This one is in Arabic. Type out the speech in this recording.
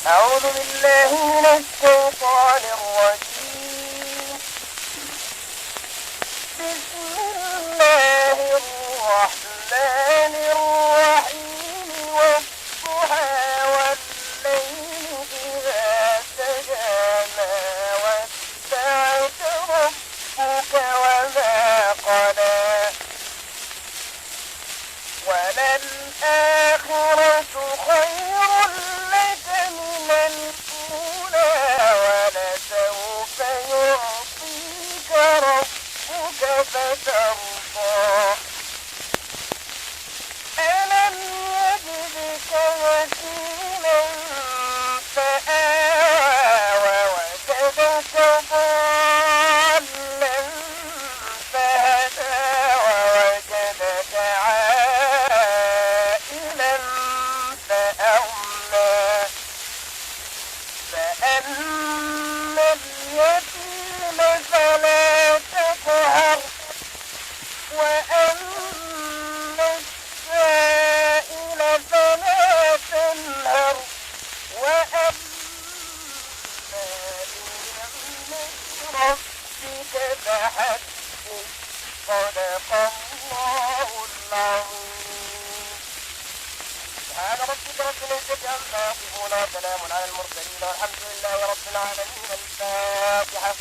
أعوذ بالله من الشيطان الرجيم. بسم الله الرحمن الرحيم. والضحى والليل إذا سجى ما ودعك ربك وما قلى وللآخرة خير لك من الأولى ولسوف يعطيك ربك فترضى. ألم يجدك يتيما فآوى ووجدك ضالا فهدى ووجدك عائلا فأغنى. فأما اليتيم فلا تقهر وأما السائل فلا تنهر وأما بنعمة ربك فحدث. صدق الله العظيم. سبحان ربك رب العزة عما يصفون وسلام على المرسلين والحمد لله رب العالمين. الفاتحة.